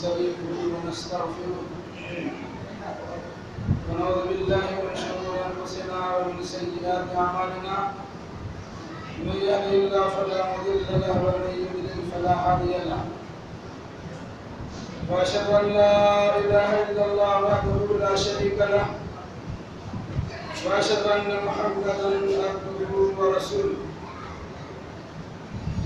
ونستعينه ونستغفره ونعوذ بالله من شرور أنفسنا ومن سيئات أعمالنا من يهده الله فلا مضل له ومن يضلل فلا هادي له وأشهد أن لا إله إلا الله وحده لا شريك له وأشهد أن محمدا عبده ورسوله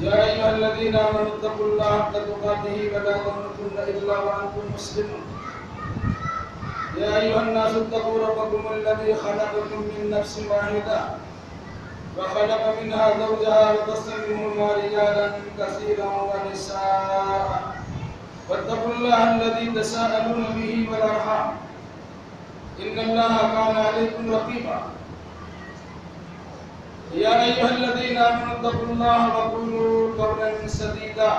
يا أيها الذين آمنوا اتقوا الله حق تقاته ولا تموتن إلا وأنتم مسلمون يا أيها الناس اتقوا ربكم الذي خلقكم من نفس واحدة وخلق منها زوجها وبث منهما رجالا كثيرا ونساء واتقوا الله الذي تساءلون به والأرحام إن الله كان عليكم رقيبا يا أيها الذين آمنوا اتقوا الله وقولوا قولا سديدا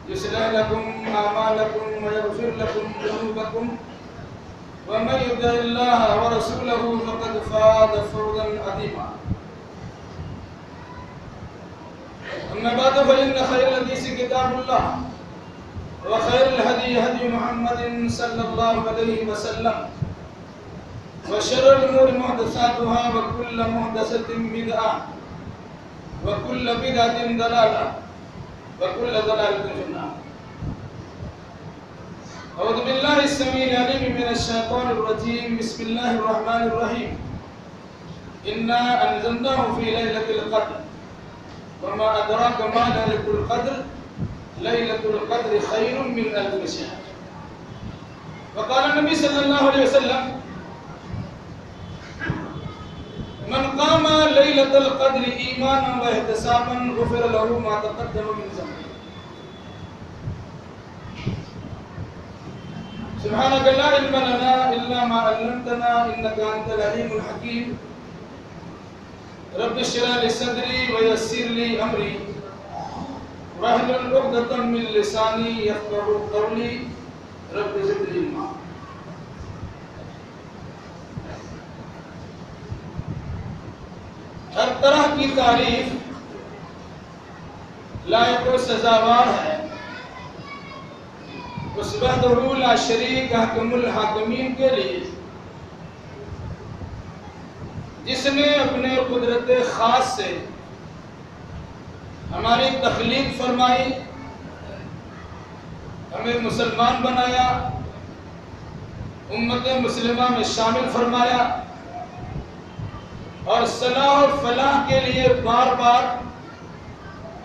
يصلح لكم أعمالكم ويغفر لكم ذنوبكم ومن يطع الله ورسوله فقد فاز فوزا عظيما أما بعد فإن خير الحديث كتاب الله وخير الهدي هدي محمد صلى الله عليه وسلم وشر الأمور محدثاتها وكل محدثة بدعة وكل بدعة ضلالة وكل ضلالة في النار. أعوذ بالله السميع العليم من الشيطان الرجيم. بسم الله الرحمن الرحيم. إنا أنزلناه في ليلة القدر وما أدراك ما ليلة القدر ليلة القدر خير من ألف شهر. وقال النبي صلى الله عليه وسلم من قام ليلة القدر إيمانا واحتسابا غفر له ما تقدم من ذنبه. سبحانك لا علم لنا إلا ما علمتنا إنك أنت العليم الحكيم. رب اشرح لي صدري ويسر لي أمري واحلل عقدة من لساني يفقهوا قولي رب زدني علما. ہر طرح کی تعریف لائق و سزاوار ہے اس وحدہ لا شریک حکم الحاکمین کے لیے جس نے اپنے قدرت خاص سے ہماری تخلیق فرمائی، ہمیں مسلمان بنایا، امت مسلمہ میں شامل فرمایا اور صلاح و فلاح کے لیے بار بار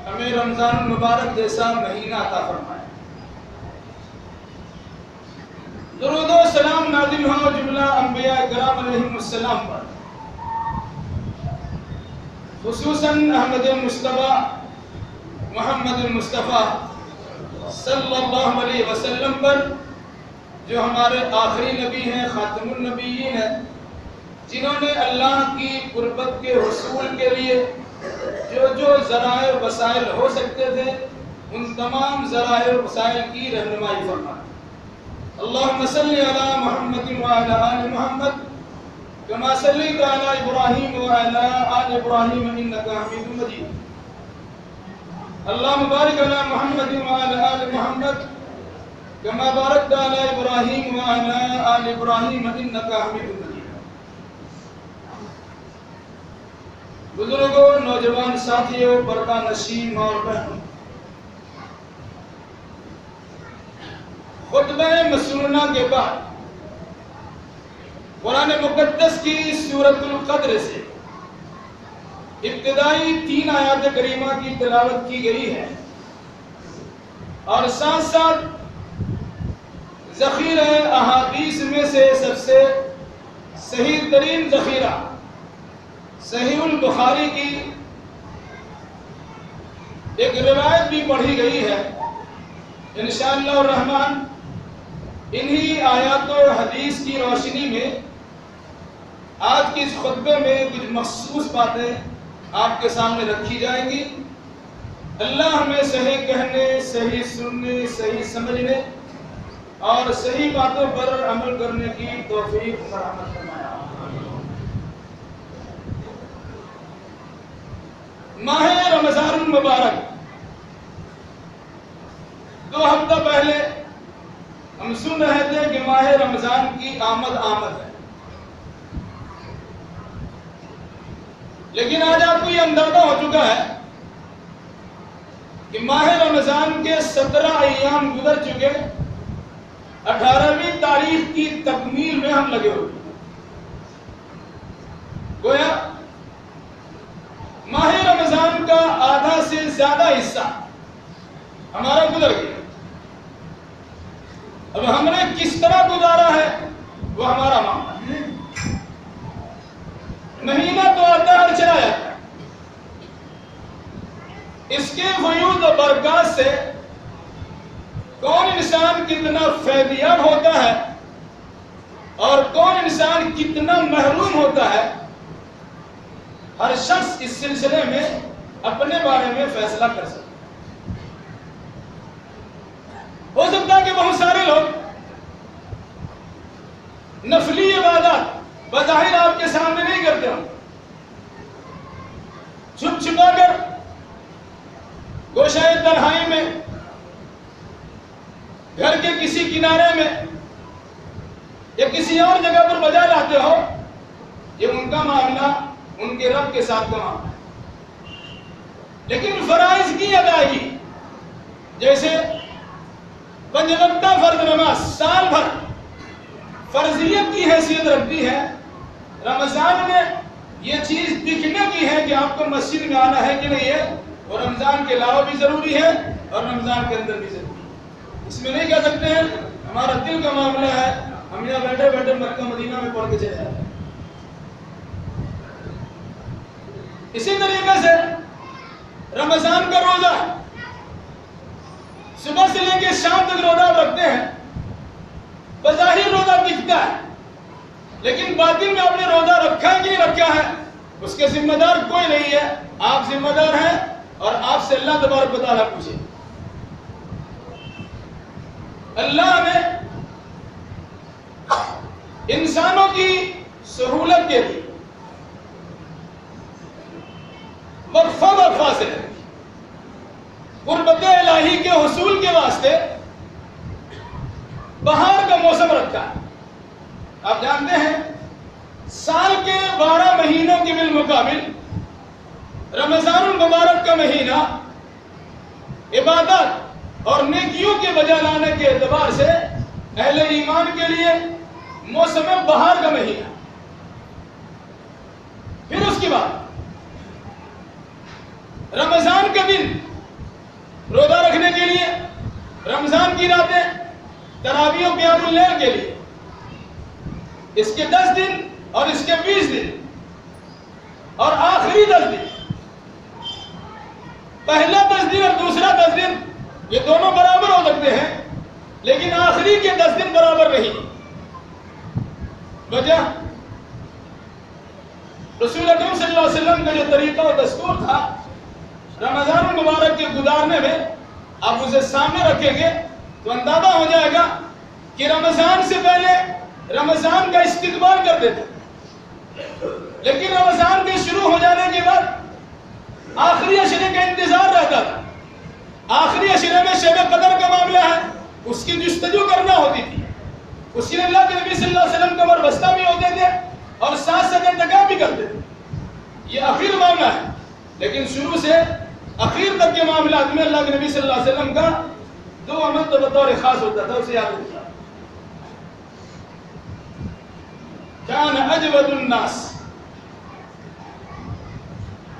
ہمیں رمضان المبارک جیسا مہینہ عطا فرمایا۔ درود و سلام نازل ہو جملہ انبیاء کرام علیہم السلام پر، خصوصاً احمد مصطفیٰ محمد مصطفیٰ صلی اللہ علیہ وسلم پر جو ہمارے آخری نبی ہیں، خاتم النبیین ہیں، جنہوں نے اللہ کی قربت کے حصول کے لیے جو ذرائع و وسائل ہو سکتے تھے ان تمام ذرائع و وسائل کی رہنمائی فرمائی۔ اللہم صلی علی محمد وعلی آل محمد کما صلیت علی ابراہیم وعلی آل ابراہیم انکا حمید مجید۔ اللہم بارک علی محمد وعلی آل محمد کما بارکت علی ابراہیم وعلی آل ابراہیم انکا حمید مجید۔ بزرگوں، نوجوان ساتھیوں، پردہ نشین اور بہنوں، خطبہ مسنونہ کے بعد قرآن مقدس کی سورۃ القدر سے ابتدائی 3 آیات کریمہ کی تلاوت کی گئی ہے اور ساتھ ساتھ ذخیرہ احادیث میں سے سب سے صحیح ترین ذخیرہ صحیح البخاری کی ایک روایت بھی پڑھی گئی ہے۔ انشاءاللہ الرحمن انہی آیات و حدیث کی روشنی میں آج کی اس خطبے میں کچھ مخصوص باتیں آپ کے سامنے رکھی جائیں گی۔ اللہ ہمیں صحیح کہنے، صحیح سننے، صحیح سمجھنے اور صحیح باتوں پر عمل کرنے کی توفیق فراہم فرمائے۔ ماہ رمضان المبارک 2 ہفتہ پہلے سن رہے تھے کہ ماہ رمضان کی آمد ہے، لیکن آج آپ کو یہ اندازہ ہو چکا ہے کہ ماہ رمضان کے 17 ایام گزر چکے، 18ویں تاریخ کی تکمیل میں ہم لگے ہوئے۔ گویا ماہ رمضان کا آدھا سے زیادہ حصہ ہمارا گزر گیا۔ اب ہم نے کس طرح گزارا ہے وہ ہمارا معاملہ ہے۔ مہینہ تو آتا ہے اور چلا جاتا ہے، اس کے فیوض و برکات سے کون انسان کتنا فیضیاب ہوتا ہے اور کون انسان کتنا محروم ہوتا ہے، ہر شخص اس سلسلے میں اپنے بارے میں فیصلہ کر سکتا ہے۔ ہو سکتا ہے کہ بہت سارے لوگ نفلی عبادات بظاہر آپ کے سامنے نہیں کرتے ہوں، چھپ چھپا کر گوشہ تنہائی میں، گھر کے کسی کنارے میں یا کسی اور جگہ پر بجا لاتے ہو، یہ ان کا معاملہ ان کے رب کے ساتھ کا معاملہ ہے۔ لیکن فرائض کی ادائیگی، جیسے 5 وقتہ فرض نماز سال بھر فرضیت کی حیثیت رکھتی ہے، رمضان میں یہ چیز دکھنے کی ہے کہ آپ کو مسجد میں آنا ہے کہ نہیں ہے، اور رمضان کے علاوہ بھی ضروری ہے اور رمضان کے اندر بھی ضروری ہے۔ اس میں نہیں کہہ سکتے ہیں ہمارا دل کا معاملہ ہے، ہم یہاں بیٹھے بیٹھے مکہ مدینہ میں پڑھ کے چلے جاتے ہیں۔ اسی طریقے سے رمضان کا روزہ صبح سے لے کے شام تک روزہ رکھتے ہیں، بظاہر روزہ دکھتا ہے، لیکن باطن میں آپ نے روزہ رکھا ہے کہ نہیں رکھا ہے، اس کے ذمہ دار کوئی نہیں ہے، آپ ذمہ دار ہیں اور آپ سے اللہ تبارک و تعالیٰ پوچھے۔ اللہ نے انسانوں کی سہولت کے لیے وقفہ سے قربت الہی کے حصول کے واسطے بہار کا موسم رکھا ہے۔ آپ جانتے ہیں سال کے 12 مہینوں کے بالمقابل رمضان المبارک کا مہینہ عبادت اور نیکیوں کے بجا لانے کے اعتبار سے اہل ایمان کے لیے موسم بہار کا مہینہ۔ پھر اس کے بعد رمضان کا دن روزہ رکھنے کے لیے، رمضان کی راتیں تراویح و قیام اللیل کے لیے، اس کے 10 دن اور اس کے 20 دن اور آخری 10 دن، پہلا 10 دن اور دوسرا 10 دن یہ دونوں برابر ہو سکتے ہیں، لیکن آخری کے 10 دن برابر نہیں۔ وجہ رسول اکرم صلی اللہ علیہ وسلم کا جو طریقہ و دستور تھا رمضان المبارک کے گزارنے میں، آپ اسے سامنے رکھیں گے تو اندازہ ہو جائے گا کہ رمضان سے پہلے رمضان کا استقبال کرتے تھے، لیکن رمضان کے شروع ہو جانے کے بعد آخری عشرے کا انتظار رہتا تھا۔ آخری عشرے میں شب قدر کا معاملہ ہے، اس کی جستجو کرنا ہوتی تھی، اس کے لیے اللہ کے نبی صلی اللہ علیہ وسلم کمر بستہ بھی ہوتے تھے اور ساتھ ساتھ اعتکاف بھی کرتے تھے۔ یہ آخر معاملہ ہے، لیکن شروع سے اخیر تک کے معاملات میں اللہ کے نبی صلی اللہ علیہ وسلم کا 2 عمل تو بطور خاص ہوتا تھا، اسے یاد رکھنا۔ کان اجود الناس،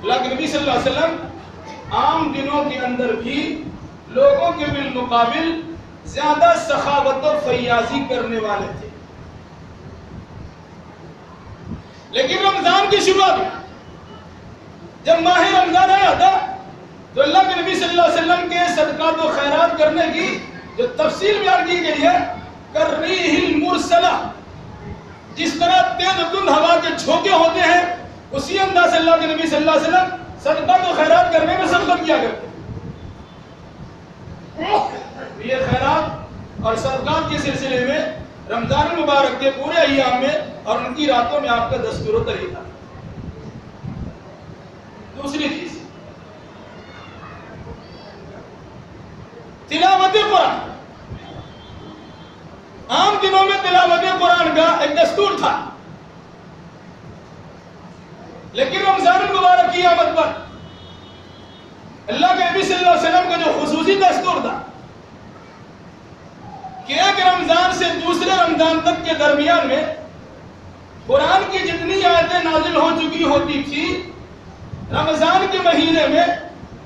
اللہ کے نبی صلی اللہ علیہ وسلم عام دنوں کے اندر بھی لوگوں کے بالمقابل زیادہ سخاوت و فیاضی کرنے والے تھے، لیکن رمضان کی شروعات میں جب ماہ رمضان آیا تھا تو اللہ کے نبی صلی اللہ علیہ وسلم کے صدقات و خیرات کرنے کی جو تفصیل بیان کی گئی ہے، کالریح المرسلہ، جس طرح تیز دھند ہوا کے جھونکے ہوتے ہیں اسی انداز سے اللہ کے نبی صلی اللہ علیہ وسلم صدقات و خیرات کرنے میں سبقت کیا کرتے ہیں۔ یہ خیرات اور صدقات کے سلسلے میں رمضان المبارک کے پورے ایام میں اور ان کی راتوں میں آپ کا دستور و طریقہ۔ دوسری چیز تلاوت قرآن۔ لیکن رمضان المبارک کی آمد پر اللہ کے نبی صلی اللہ علیہ وسلم کا جو خصوصی دستور تھا کہ ایک رمضان سے دوسرے رمضان تک کے درمیان میں قرآن کی جتنی آیتیں نازل ہو چکی ہوتی تھی، رمضان کے مہینے میں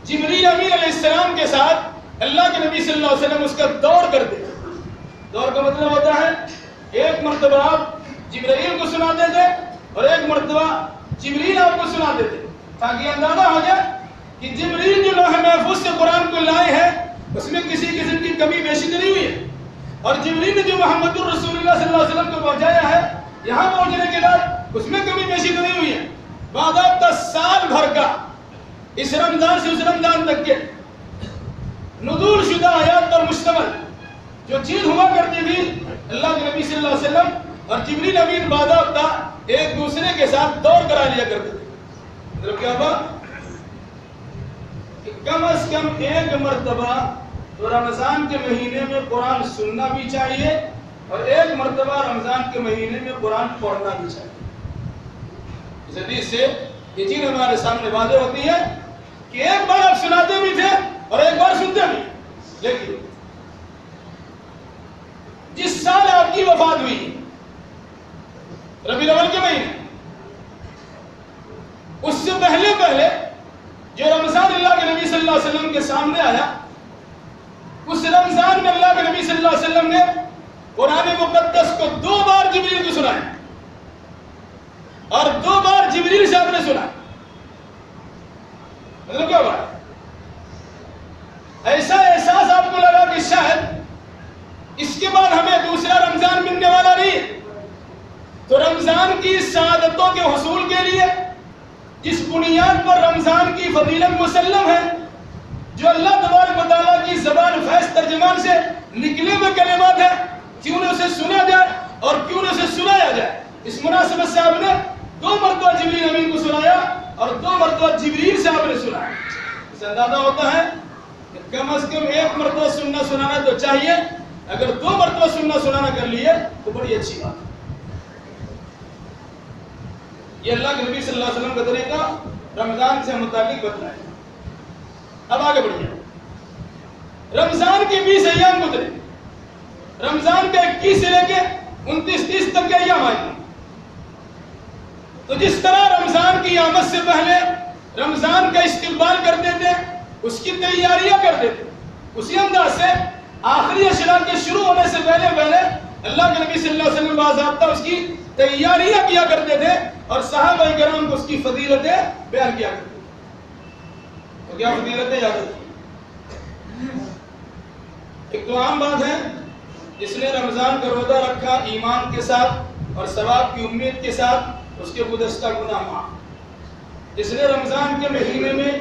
جبریل امین علیہ السلام کے ساتھ اللہ کے نبی صلی اللہ علیہ وسلم اس کا دور کرتے تھے۔ دور کا مطلب ہوتا ہے ایک مرتبہ آپ جبرائیل کو سناتے تھے اور ایک مرتبہ جبریل آپ کو سناتے تھے، تاکہ اندازہ ہو جائے کہ جبریل جو لوح محفوظ سے قرآن کو لائے ہیں اس میں کسی قسم کی کمی بیشی نہیں ہوئی ہے، اور جبریل نے جو محمد الرسول اللہ صلی اللہ علیہ وسلم کو پہنچایا ہے یہاں پہنچنے کے بعد اس میں کمی بیشی نہیں ہوئی ہے۔ باضابطہ سال بھر کا اس رمضان سے اس رمضان تک کے نزول شدہ آیات پر مشتمل جو چیز ہوا کرتی تھی، اللہ کے نبی صلی اللہ علیہ وسلم اور جبریل امین باضابطہ ایک دوسرے کے ساتھ دور کرا لیا کرتے تھے۔ مطلب کیا ہوا کہ کم از کم ایک مرتبہ تو رمضان کے مہینے میں قرآن سننا بھی چاہیے اور ایک مرتبہ رمضان کے مہینے میں قرآن پڑھنا بھی چاہیے۔ اس حدیث سے یہ چیز ہمارے سامنے واضح ہوتی ہے کہ ایک بار آپ سناتے بھی تھے اور ایک بار سنتے بھی، لیکن جس سال آپ کی وفات ہوئی ربیع الاول کے مہینے، اس سے پہلے جو رمضان اللہ کے نبی صلی اللہ علیہ وسلم کے سامنے آیا، اس رمضان میں اللہ کے نبی صلی اللہ علیہ وسلم نے قرآن مقدس کو 2 بار جبریل کو سنایا اور 2 بار جبریل صاحب نے سنا۔ مطلب کیا ہوا؟ ایسا احساس آپ کو لگا کہ شاید اس کے بعد ہمیں دوسرا رمضان ملنے والا نہیں، تو رمضان کی سعادتوں کے حصول کے لیے جس بنیاد پر رمضان کی فضیلت مسلم ہے، جو اللہ تبارک و تعالیٰ کی زبان فیض ترجمان سے نکلے ہوئے کلمات ہیں، کیوں نہ اسے سنا جائے اور کیوں نہ اسے سنایا جائے۔ اس مناسبت سے آپ نے 2 مرتبہ جبریل امین کو سنایا اور 2 مرتبہ جبریل صاحب نے سنایا۔ اس سے اندازہ ہوتا ہے کہ کم از کم ایک مرتبہ سننا سنانا تو چاہیے، اگر 2 مرتبہ سننا سنانا کر لیے تو بڑی اچھی بات ہے۔ یہ اللہ کے نبی صلی اللہ علیہ وسلم کا طریقہ رمضان سے متعلق بتایا۔ اب آگے بڑھیے، رمضان کے 20 ایام گزرے، رمضان کے 21 سے لے کے 29-30 تک کے ایام آئے، تو جس طرح رمضان کی آمد سے پہلے رمضان کا استقبال کرتے تھے، اس کی تیاریاں کرتے تھے، اسی انداز سے آخری اشرار کے شروع ہونے سے پہلے اللہ کے نبی صلی اللہ علیہ وسلم باضابطہ اس کی تیاریاں کیا کرتے تھے اور صحابہ کرام کو اس کی فضیلتیں بیان کیا کرتے تھے۔ تو کیا فضیلتیں یاد رکھیں؟ ایک تو عام بات ہے، جس نے رمضان کا روزہ رکھا ایمان کے ساتھ اور ثواب کی امید کے ساتھ، اس کے گزشتہ گناہ معاف۔ جس نے رمضان کے مہینے میں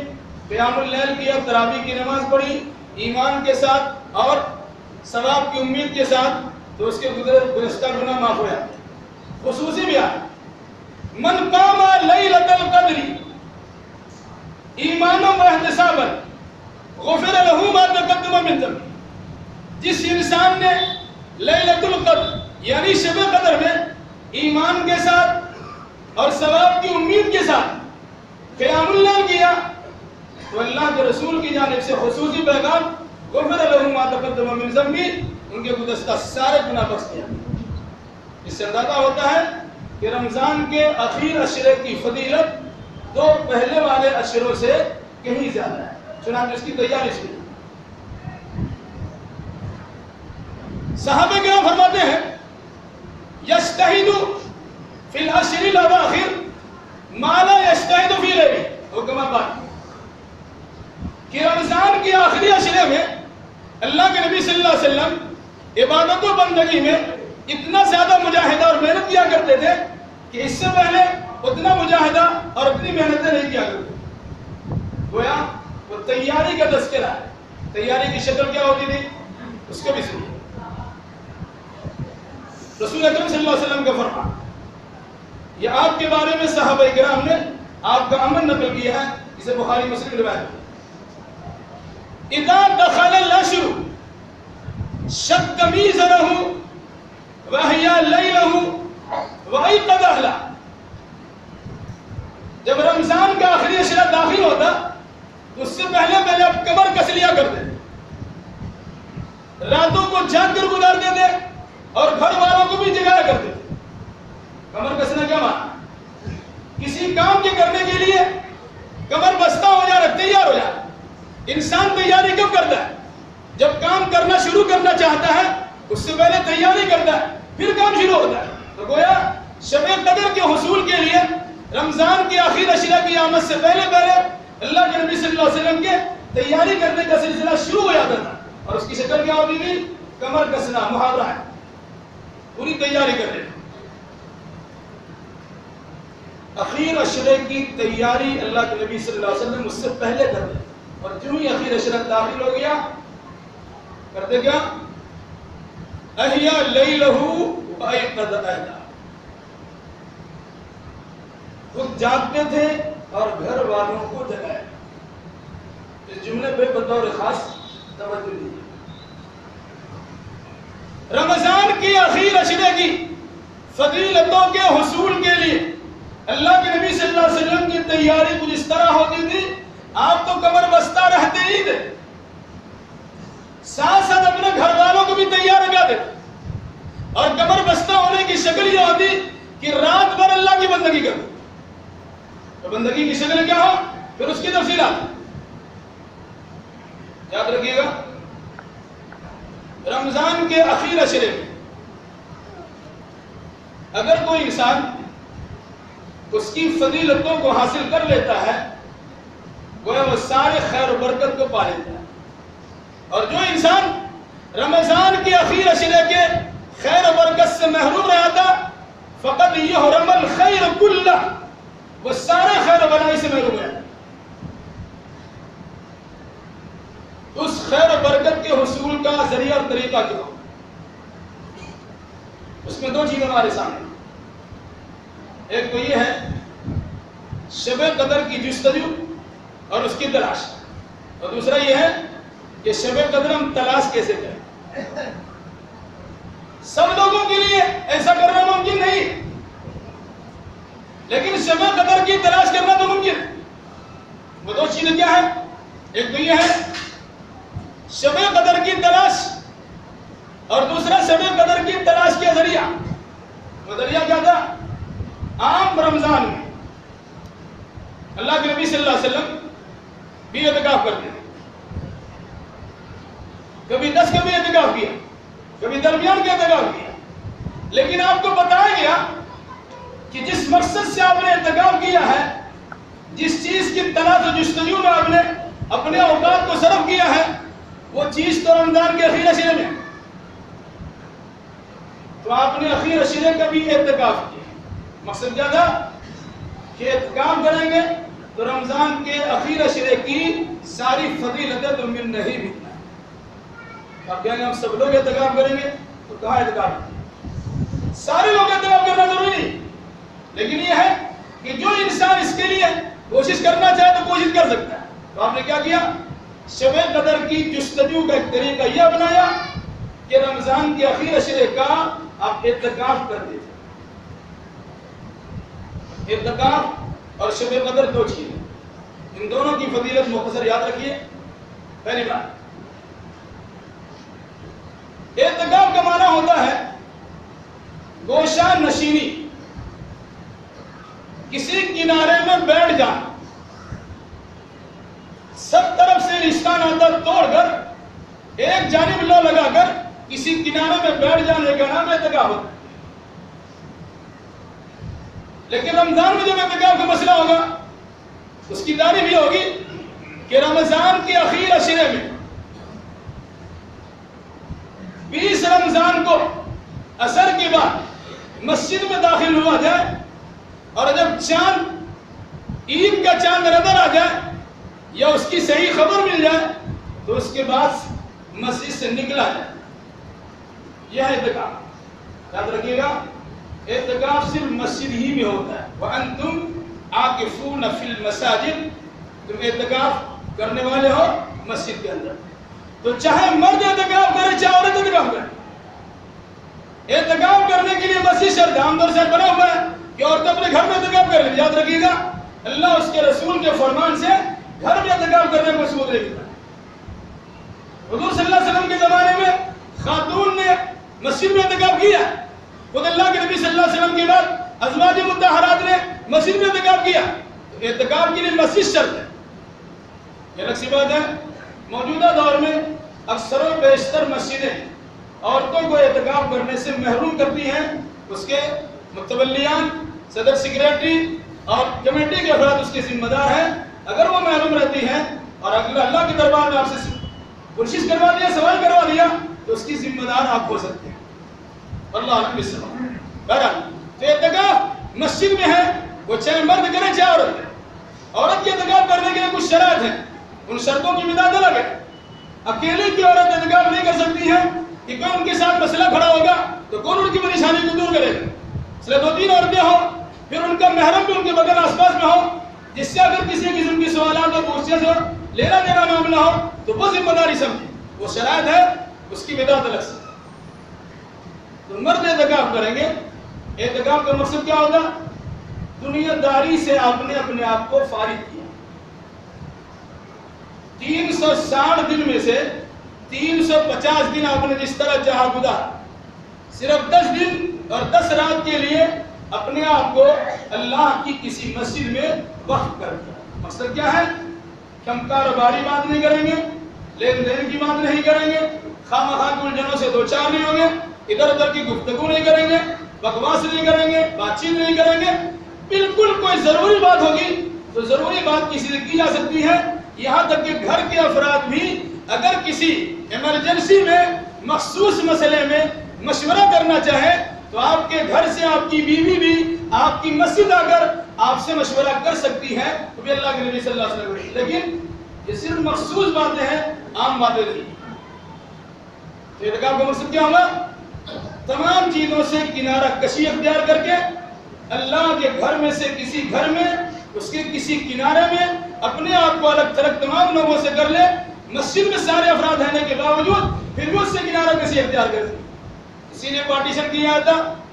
قیام اللیل کیا، تراویح کی نماز پڑھی ایمان کے ساتھ اور ثواب کی امید کے ساتھ، تو اس کے گزشتہ گناہ معاف ہو جاتے۔ خصوصی بیان، من قام لیلۃ القدر ایمانا واحتسابا غفر له ما تقدم من ذنبه۔ جس انسان نے لیلۃ القدر یعنی شب قدر میں ایمان کے ساتھ اور ثواب کی امید کے ساتھ قیام اللیل کیا، تو اللہ کے رسول کی جانب سے خصوصی پیغام غفر له ما تقدم من ذنبه، ان کے گزشتہ سارے گناہ بخش دیا۔ اس سے اندازہ ہوتا ہے کہ رمضان کے اخیر عشرے کی فضیلت 2 پہلے والے عشروں سے کہیں زیادہ ہے، چنانچہ اس کی تیاری شروع۔ صحابہ کرام فرماتے ہیں یجتہد فی العشر الاواخر ما لا یجتہد فی غیرہ، حکم بات کہ رمضان کے آخری عشرے میں اللہ کے نبی صلی اللہ علیہ وسلم عبادت و بندگی میں اتنا زیادہ مجاہدہ اور محنت کیا کرتے تھے کہ اس سے پہلے اتنا مجاہدہ اور اتنی محنتیں نہیں کیا کرتے۔ گویا وہ تیاری کا تذکرہ ہے، تیاری کی شکل کیا ہوتی تھی اس کو بھی سنیے۔ رسول اکرم صلی اللہ علیہ وسلم کا فرمان، یہ آپ کے بارے میں صحابہ کرام نے آپ کا عمل نقل کیا ہے، اسے بخاری مسلم روایت ہے۔ اذا دخل العشر شق میزره وحیا لیلہ وایقظ اہلہ۔ جب لیا کرتے تھے، راتوں کو جاگ کر گزارتے تھے اور گھر والوں کو بھی جگایا کرتے تھے۔ کمر کسنا کیا مانا؟ کسی کام کے کرنے کے لیے کمر بستہ ہو جانا، تیار ہو جانا۔ انسان تیاری کب کرتا ہے؟ جب کام کرنا شروع کرنا چاہتا ہے اس سے پہلے تیاری کرتا ہے، پھر کام شروع ہوتا ہے۔ تو گویا شب قدر کے حصول کے لیے رمضان کے آخر عشرہ کی آمد سے پہلے اللہ کے نبی صلی اللہ علیہ وسلم کے تیاری کرنے کا سلسلہ شروع ہو جاتا تھا، اور اس کی شکل کیا ہوتی تھی؟ کمر کسنا، محاورہ ہے، پوری تیاری کرنے۔ اخیر عشرے کی تیاری اللہ کے نبی صلی اللہ علیہ وسلم اس سے پہلے کرتے، اور جو ہی اخیر عشرہ داخل ہو گیا کرتے کیا؟ احیا لیلہ وایقظ اہلہ، خود جاگتے تھے اور گھر والوں کو جگایا۔ اس جملے پہ بطور خاص توجہ دیجیے۔ رمضان کی اخیر عشرے کی فضیلتوں کے حصول کے لیے اللہ کے نبی صلی اللہ علیہ وسلم کی تیاری کچھ اس طرح ہوتی تھی، آپ تو کمر بستہ رہتے ہی تھے، ساتھ ساتھ اپنے گھر والوں کو بھی تیار رکھا دیتے، اور کمر بستہ ہونے کی شکل یہ ہوتی کہ رات بھر اللہ کی بندگی کرتے۔ تو بندگی کی شکل کیا ہو، پھر اس کی تفصیلات یاد رکھیے گا۔ رمضان کے اخیر عشرے میں اگر کوئی انسان اس کی فضیلتوں کو حاصل کر لیتا ہے گویا وہ سارے خیر و برکت کو پا لیتا ہے، اور جو انسان رمضان کے اخیر عشرے کے خیر و برکت سے محروم رہا تھا فقط یحرم الخیر کلہ، وہ سارے خیر و بلائی سے محروم ہے۔ اس خیر و برکت کے حصول کا ذریعہ اور طریقہ کیا ہو؟ اس میں دو چیزیں ہمارے سامنے، ایک تو یہ ہے شب قدر کی جستجو اور اس کی تلاش، اور دوسرا یہ ہے کہ شب قدر ہم تلاش کیسے کریں۔ سب لوگوں کے لیے ایسا کرنا ممکن نہیں، لیکن شب قدر کی تلاش کرنا تو ممکن ہے۔ وہ دو چیزیں کیا ہیں؟ ایک تو یہ ہے شب قدر کی تلاش، اور دوسرا شب قدر کی تلاش کے ذریعہ۔ وہ ذریعہ کیا تھا؟ عام رمضان میں اللہ کے نبی صلی اللہ علیہ وسلم بھی اعتکاف کرتے تھے، کبھی 10 کا بھی اعتکاف کیا، کبھی درمیان کا اعتکاف کیا، لیکن آپ کو بتایا گیا کہ جس مقصد سے آپ نے اعتکاف کیا ہے، جس چیز کی تلاش و جستجو میں آپ نے اپنے اوقات کو صرف کیا ہے، وہ چیز تو رمضان کے اخیر عشرے میں، تو آپ نے اخیر عشرے کا بھی اعتکاف کیا۔ مقصد کیا تھا کہ اعتکاف کریں گے تو رمضان کے اخیر عشرے کی ساری فضیلتیں تو مل نہیں بھی۔ آپ کہیں گے ہم سب لوگ اعتکاف کریں گے، تو کہاں اعتکاف؟ سارے لوگ اعتکاف کرنا ضروری نہیں، لیکن یہ ہے کہ جو انسان اس کے لیے کوشش کرنا چاہے تو کوشش کر سکتا ہے۔ تو آپ نے کیا کیا؟ شب قدر کی جستجو کا ایک طریقہ یہ بنایا کہ رمضان کے اخیر عشرے کا آپ اعتکاف کر دیتے۔ اعتکاف اور شب قدر دو چیزیں، ان دونوں کی فضیلت مختصر یاد رکھیے۔ پہلی بات، اعتکاف کا معنی ہوتا ہے گوشہ نشینی، کسی کنارے میں بیٹھ جانا، سب طرف سے رشتہ ناطہ توڑ کر ایک جانب لو لگا کر کسی کنارے میں بیٹھ جانے کا نام اعتکاف ہوتا ہے۔ لیکن رمضان میں جب اعتکاف کا مسئلہ ہوگا اس کی تعریف یہ ہوگی کہ رمضان کے اخیر عشرے میں 20 رمضان کو عصر کے بعد مسجد میں داخل ہوا جائے، اور جب چاند عید کا چاند نظر آ جائے یا اس کی صحیح خبر مل جائے تو اس کے بعد مسجد سے نکلا جائے، یہ ہے اعتکاف۔ یاد رکھیے گا، اعتکاف صرف مسجد ہی میں ہوتا ہے۔ وَأَنْتُمْ عَاكِفُونَ فِي الْمَسَاجِدِ، تم اعتکاف کرنے والے ہو مسجد کے اندر، تو چاہے مرد اعتکاف کرے چاہے عورت اعتکاف کرے، اعتکاف کرنے کے لیے مسجد شرط عام طور سے بنا ہوا ہے کہ عورتیں اپنے گھر میں اعتکاف کر لیں۔ یاد رکھیے گا، اللہ اس کے رسول کے فرمان سے گھر میں اعتکاف کرنے کو ثبوت دے دیتا ہے۔ حضور صلی اللہ علیہ وسلم کے زمانے میں خاتون نے مسجد میں اعتکاف کیا. خود اللہ کے نبی صلی اللہ علیہ وسلم کے بعد ازواج مطہرات نے مسجد میں اعتکاف کیا. اعتکاف کے لیے مسجد شرط ہے. یہ الگ سی بات ہے. موجودہ دور میں اکثر و بیشتر مسجدیں عورتوں کو اعتکاف کرنے سے محروم کرتی ہیں. اس کے متولیان، صدر سیکریٹری اور کمیٹی کے افراد اس کے ذمہ دار ہیں. اگر وہ محروم رہتی ہیں اور اگر اللہ کے دربار میں آپ سے کوشش کروا دیا، سوال کروا دیا، تو اس کی ذمہ دار آپ ہو سکتے ہیں. اللہ علیہ وسلم. بہرحال تو اعتکاف مسجد میں ہے، وہ چاہے مرد کرے چاہے عورت ہے. عورت کے اعتکاف کرنے کے لیے کچھ شرائط ہیں. ان شرطوں کی مداد الگ ہے. اکیلے کی عورت اعتکاف نہیں کر سکتی ہے کہ کوئی ان کے ساتھ مسئلہ کھڑا ہوگا تو کون ان کی پریشانی کو دور کرے گا. اس لیے 2-3 عورتیں ہوں، پھر ان کا محرم بھی ان کے بغل آس پاس میں ہو، جس سے اگر کسی قسم کی سوالات اور پوچھنے سے لینا دینا معاملہ ہو تو وہ ذمہ داری سمجھے. وہ شرائط ہے، اس کی بدعت الگ سے. تو مرد اعتکاف کریں گے. اعتکاف کا مقصد کیا ہوگا؟ دنیا داری سے آپ نے اپنے آپ کو فارغ کیا. 360 دن میں سے 350 دن آپ نے جس طرح چاہا گزارا. صرف 10 دن اور 10 رات کے لیے اپنے آپ کو اللہ کی کسی مسجد میں وقف کر دیا. مقصد کیا ہے کہ ہم کاروباری بات نہیں کریں گے، لین دین کی بات نہیں کریں گے، خواہ مخواہ الجھنوں سے دو چار نہیں ہوں گے، ادھر ادھر کی گفتگو نہیں کریں گے، بکواس نہیں کریں گے، بات چیت نہیں کریں گے. بالکل کوئی ضروری بات ہوگی تو ضروری بات کسی سے کی جا سکتی ہے. یہاں تک کہ گھر کے افراد بھی اگر کسی ایمرجنسی میں مخصوص مسئلے میں مشورہ کرنا چاہے تو آپ کے گھر سے آپ کی بیوی بھی آپ کی مسجد آ کر آپ سے مشورہ کر سکتی ہے. تو بھی اللہ کے نبی صلی اللہ علیہ وسلم. لیکن یہ صرف مخصوص باتیں ہیں، عام باتیں نہیں. اعتکاف کا مقصد کیا ہوگا؟ تمام چیزوں سے کنارہ کشی اختیار کر کے اللہ کے گھر میں سے کسی گھر میں اس کے کسی کنارے میں اپنے آپ کو الگ تھلگ تمام لوگوں سے کر لے. مسجد میں سارے افراد رہنے کے باوجود پھر بھی اس سے کنارہ کشی اختیار کرتے. کسی نے پارٹیشن کیا جاتا،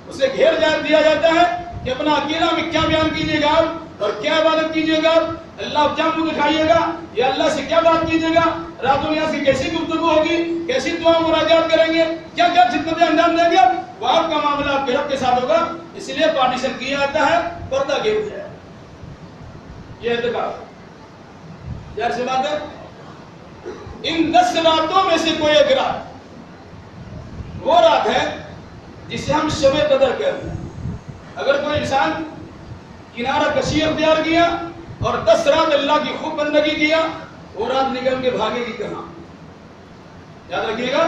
اسے گھیر دیا جاتا ہے کہ اپنا اکیلا میں کیا بیان کیجیے گا آپ اور کیا عبادت کیجیے گا، اللہ کیا منہ دکھائیے گا یا اللہ سے کیا بات کیجیے گا، رات و نیاز کی کیسی گفتگو ہوگی، کیسی دعا مناجات کریں گے، کیا کیا خدمتیں انجام دیں گے. وہ آپ کا معاملہ آپ کے رب کے ساتھ ہوگا. اس لیے پارٹیشن کیا جاتا ہے، پردہ گھیر دیا ہے. یہ اعتکاف یار سے بات ہے. ان 10 راتوں میں سے کوئی ایک رات وہ رات ہے جسے ہم شب قدر کہتے ہیں. اگر کوئی انسان کنارہ کشی اختیار کیا اور 10 رات اللہ کی خوب بندگی کیا، وہ رات نکل کے بھاگے گی کہاں؟ یاد رکھیے گا،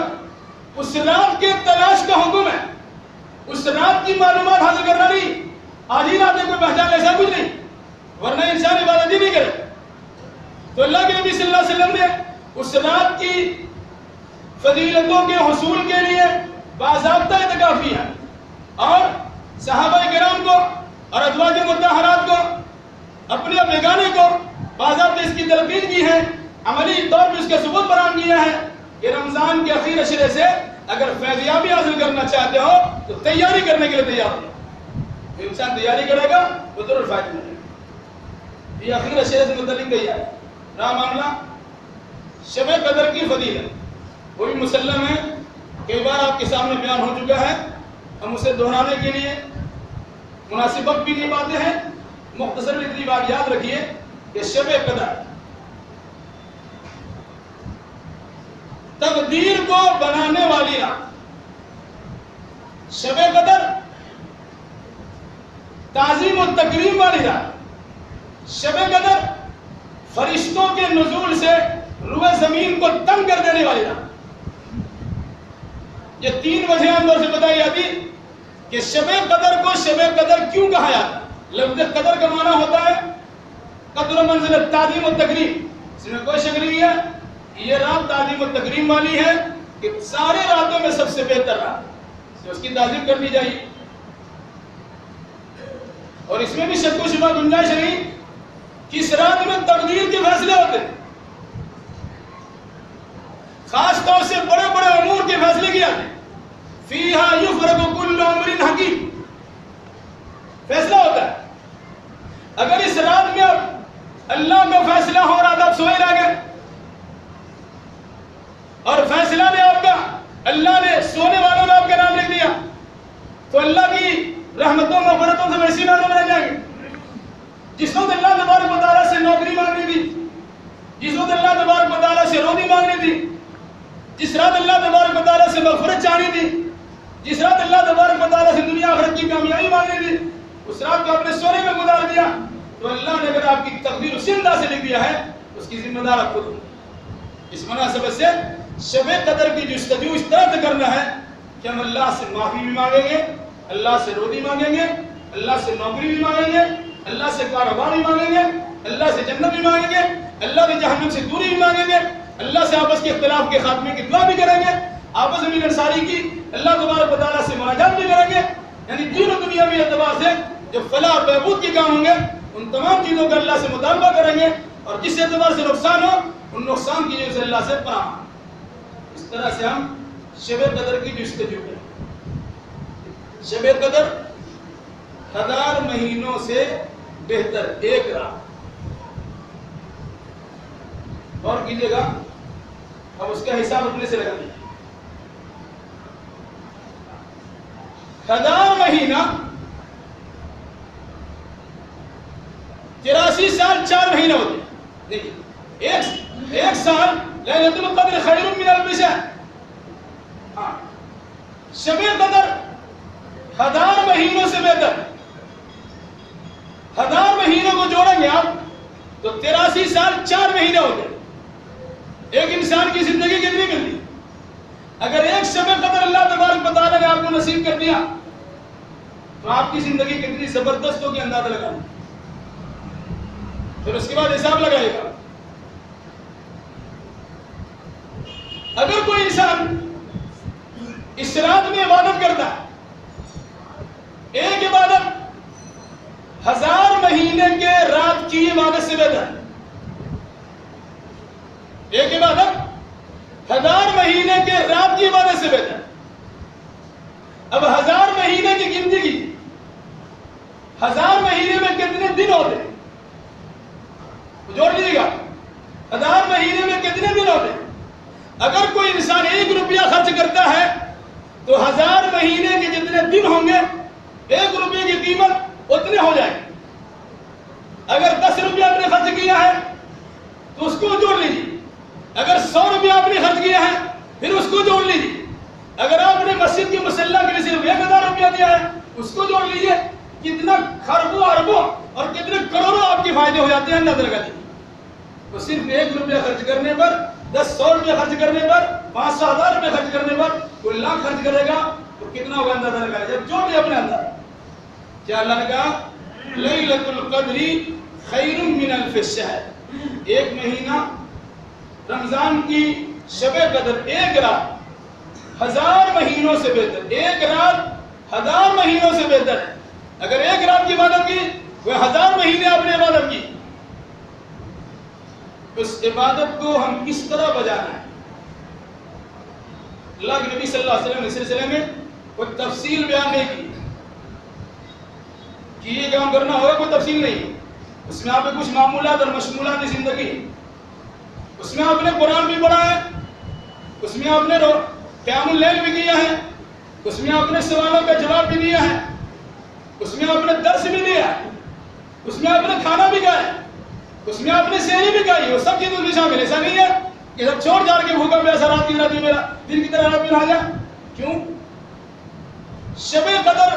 اس رات کے تلاش کا حکم ہے. اس رات کی معلومات حاصل کرنا نہیں. آج ہی رات میں کوئی پہچان ایسا کچھ نہیں، ورنہ انسان عبادت ہی نہیں کرے. تو اللہ کے نبی صلی اللہ علیہ وسلم نے اس رات کی فضیلتوں کے حصول کے لیے باضابطہ اعتکاف کیا اور صحابہ کرام کو اور ازواج مطہرات کو، اپنے بیگانے کو باضابطہ اس کی تلقین کی ہے. عملی طور پر اس کا ثبوت بیان کیا ہے کہ رمضان کے اخیر عشرے سے اگر فیضیابی حاصل کرنا چاہتے ہو تو تیاری کرنے کے لیے تیار ہو. انسان تیاری کرے گا وہ ضرور فائدہ ملے گا. یہ اخیر عشرے سے متعلق تیار رہا معاملہ. شب قدر کی فضیلت وہ بھی مسلم ہے، کئی بار آپ کے سامنے بیان ہو چکا ہے. ہم اسے دہرانے کے لیے مناسب وقت بھی نہیں پاتے ہیں. مختصر اتنی بات یاد رکھیے کہ شب قدر تقدیر کو بنانے والی رات. شب قدر تعظیم و تکریم والی رات. شب قدر فرشتوں کے نزول سے روح زمین کو تنگ کر دینے والی رات. یہ 3 وجہیں عام طور سے بتائی جاتی کہ شب قدر کو شب قدر کیوں کہا جاتا ہے. لفظ قدر کا معنی ہوتا ہے قدر و منزلت، تعظیم و تکریم. اس میں کوئی شک نہیں ہے یہ رات تعظیم و تکریم والی ہے کہ سارے راتوں میں سب سے بہتر رات، اس کی تعظیم کرنی چاہیے. اور اس میں بھی شک و شبہ گنجائش نہیں کہ اس رات میں تقدیر کے فیصلے ہوتے ہیں. خاص طور سے بڑے بڑے امور کے فیصلے کیے جاتے ہیں. فیہا یفرق کل امر حکیم، فیصلہ ہوتا ہے. اگر اس رات میں اب اللہ کا فیصلہ ہو رہا تھا، اب سوئے رہ گئے، اور فیصلہ نے آپ کا اللہ نے سونے والوں میں آپ کا نام لکھ دیا تو اللہ کی رحمتوں مغفرتوں سے ویسی معلوم رہ جائیں گے. جس وقت اللہ تبارک و تعالیٰ سے نوکری مانگنی تھی, جس وقت اللہ تبارک و تعالیٰ سے روزی مانگنی تھی, جس رات اللہ تبارک و تعالیٰ سے مغفرت چاہنی تھی, جس رات اللہ تبارک و تعالیٰ سے دنیا آخرت کی کامیابی مانگنی تھی, اس رات کو آپ نے سونے میں گزار دیا تو اللہ نے اگر آپ کی تقدیر اسی انداز سے لکھ دیا ہے اس کی ذمہ دار آپ خود ہوں. اس مناسبت سے شب قدر کی جستجو اس طرح سے کرنا ہے کہ ہم اللہ سے معافی بھی مانگیں گے, اللہ سے روزی مانگیں گے, اللہ سے نوکری بھی مانگیں گے, اللہ سے کاروبار بھی مانگیں گے, اللہ سے جنت بھی مانگیں گے, اللہ کی جہنم سے دوری بھی مانگیں گے, اللہ سے آپس کے اختلاف کے خاتمے کی دعا بھی کریں گے, آپس میں ملنساری کی اللہ تبارک و تعالیٰ سے مناجات بھی کریں گے. یعنی دین و دنیاوی اعتبار سے جو فلاح اور بہبود کے کام ہوں گے ان تمام چیزوں کا اللہ سے مطالبہ کریں گے, اور جس اعتبار سے نقصان ہو ان نقصان کی وجہ سے اللہ سے پناہ. اس طرح سے ہم شب قدر کی جستجو کریں. شب قدر 1000 مہینوں سے بہتر ایک رات. اور کیجیے گا, اب اس کا حساب اپنے سے لگا دیجیے. 1000 مہینہ 83 سال 4 مہینے ہوتے ہیں. دیکھیے ایک سال لیلۃ القدر خیر من الف شہر. ہاں, شب قدر 1000 مہینوں سے بہتر. 1000 مہینوں کو جوڑیں گے آپ تو 83 سال 4 مہینے ہوتے ہیں. ایک انسان کی زندگی کتنی ملتی؟ اگر ایک شب قدر اللہ تبارک و تعالیٰ نے آپ کو نصیب کر دیا تو آپ کی زندگی کتنی زبردست ہوگی اندازہ لگا لیں. پھر اس کے بعد حساب لگائے گا. اگر کوئی انسان اس رات میں عبادت کرتا ہے, ایک عبادت 1000 مہینے کے رات کی عبادت سے بہتر ہے. ایک عبادت 1000 مہینے کے رات کی عبادت سے بہتر ہے. اب 1000 مہینے کی گنتی کی, 1000 مہینے میں کتنے دن ہوتے ہیں جوڑ لیجیے گا. 1000 مہینے میں کتنے دن ہوتے ہیں؟ اگر کوئی انسان 1 روپیہ خرچ کرتا ہے تو 1000 مہینے کے جتنے دن ہوں گے 1 روپے کی قیمت اتنے ہو جائے. اگر 10 روپیہ آپ نے خرچ کیا ہے تو اس کو جوڑ لیجیے. اگر 100 روپیہ آپ نے خرچ کیا ہے پھر اس کو جوڑ لیجیے. اگر آپ نے مسجد کی مصلی کے لیے صرف 1000 روپیہ دیا ہے اس کو جوڑ لیجیے. کتنا خربوں اربوں اور کتنے کروڑوں آپ کے فائدے ہو جاتے ہیں اندازہ لگا دیجیے. تو صرف 1 روپیہ خرچ کرنے پر, 100 روپیہ خرچ کرنے پر, 500 1000 روپیہ خرچ کرنے پر کوئی لاکھ خرچ کرے گا تو کتنا ہوگا اندازہ لگا لیجیے. جوڑ لیا اپنے اندر. کیا اللہ نے کہا لیلۃ القدر خیر من الف شہر. ایک مہینہ رمضان کی شب قدر ایک رات 1000 مہینوں سے بہتر. ایک رات 1000 مہینوں سے بہتر ہے. اگر ایک رات کی عبادت کی وہ 1000 مہینے آپ نے عبادت کی. اس عبادت کو ہم کس طرح بجانا ہے؟ اللہ کے نبی صلی اللہ علیہ وسلم نے اس سلسلے میں کوئی تفصیل بیان نہیں کی کہ یہ کام کرنا ہوگا, کوئی تفصیل نہیں. اس میں آپ نے کچھ معمولات اور مشمولات زندگی, اس میں آپ نے قرآن بھی پڑھا ہے, اس میں آپ نے قیام اللیل بھی کیا ہے, اس میں آپ نے سوالوں کا جواب بھی دیا ہے, اس میں آپ نے درس بھی دیا ہے, اس میں آپ نے کھانا بھی کھایا, اس میں آپ نے سحری بھی کھائی. وہ سب چیزیں بھی شامل. ایسا نہیں ہے کہ سب چھوڑ جاڑ کے بھوکا پیاسا رات کی طرح میرا دن کی طرح رات میں رہ جا. کیوں؟ شب قدر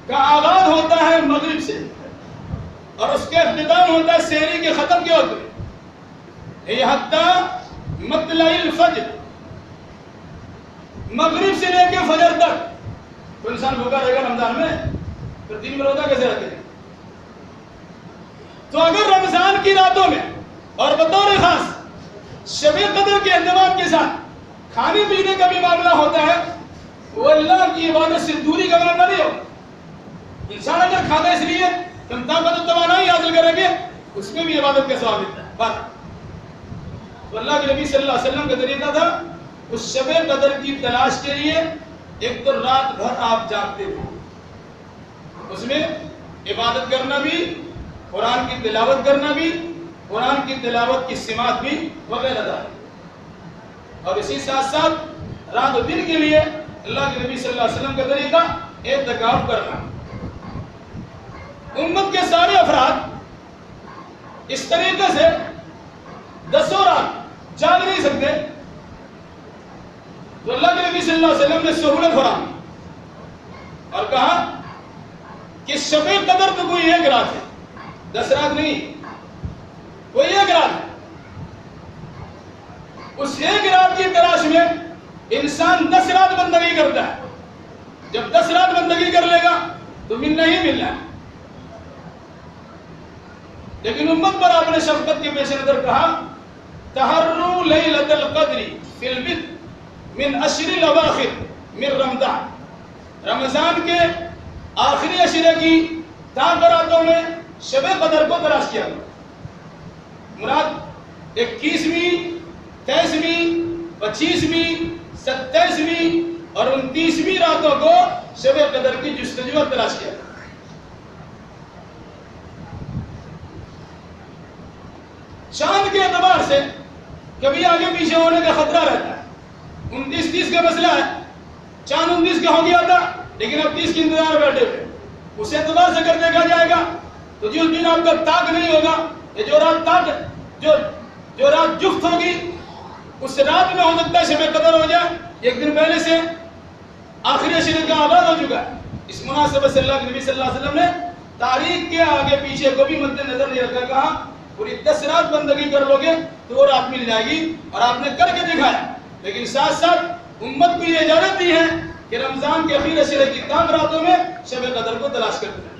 کا آغاز ہوتا ہے مغرب سے اور اس کا اختتام ہوتا ہے سحری کے ختم کے وقت میں. حتی مطلع الفجر, مغرب سے لے کے فجر تک. تو انسان بھوکا رہے گا رمضان میں, پھر دن میں روزہ کیسے رکھے؟ تو اگر رمضان کی راتوں میں اور بطور خاص شب قدر کے اہتمام کے ساتھ کھانے پینے کا بھی معاملہ ہوتا ہے, وہ اللہ کی عبادت سے دوری کا معاملہ نہیں ہوگا. انسان اگر کھاتا اس لیے کہ ہم طاقت و توانائی حاصل کریں گے اس میں بھی عبادت کا ثواب ملتا ہے. بات تو اللہ کے نبی صلی اللہ علیہ وسلم کا طریقہ تھا اس شب قدر کی تلاش کے لیے ایک تو رات بھر آپ جاگتے تھے, اس میں عبادت کرنا بھی, قرآن کی تلاوت کرنا بھی, قرآن کی تلاوت کی سماعت بھی وغیرہ تھا. اور اسی ساتھ ساتھ رات و دن کے لیے اللہ کے نبی صلی اللہ علیہ وسلم کا طریقہ اعتکاف کرنا. امت کے سارے افراد اس طریقے سے 10 رات جاگ نہیں سکتے تو اللہ کے نبی صلی اللہ علیہ وسلم نے سہولت فراہم اور کہا کہ شب قدر تو کوئی ایک رات ہے، 10 رات نہیں، کوئی ایک رات ہے. اس ایک رات کی تلاش میں انسان 10 رات بندگی کرتا ہے. جب 10 رات بندگی کر لے گا تو ملنا ہی ملنا ہے. لیکن امت پر آپ نے شفقت کے پیش نظر کہا تحروا لیلۃ القدر فی البدء من عشر الاواخر من رمضان. رمضان کے آخری عشرے کی تاخیر راتوں میں شب قدر کو تلاش کیا. مراد 21ویں 23ویں 25ویں 27ویں اور 29ویں راتوں کو شب قدر کی جستجو اور تلاش کیا. چاند کے اعتبار سے کبھی آگے پیچھے ہونے کا خطرہ رہتا ہے. 29-30 کا مسئلہ ہے، چاند 29 کا ہو گیا تھا لیکن اب 30 کے انتظار میں بیٹھے ہوئے. اس اعتبار سے اگر دیکھا جائے گا تو جس دن آپ کا طاق نہیں ہوگا، یہ جو رات جفت ہوگی اس رات میں ہو سکتا ہے شب قدر ہو جائے. ایک دن پہلے سے آخری عشرے کا آغاز ہو چکا ہے. اس مناسبت سے اللہ کے نبی صلی اللہ علیہ وسلم نے تاریخ کے آگے پیچھے کو بھی مد نظر نہیں رکھا. کہا پوری 10 رات بندگی کر لو گے تو وہ رات مل جائے گی اور آپ نے کر کے دکھایا. لیکن ساتھ ساتھ امت کو یہ اجازت دی ہے کہ رمضان کے اخیر عشرے کی تام راتوں میں شب قدر کو تلاش کرتے ہیں.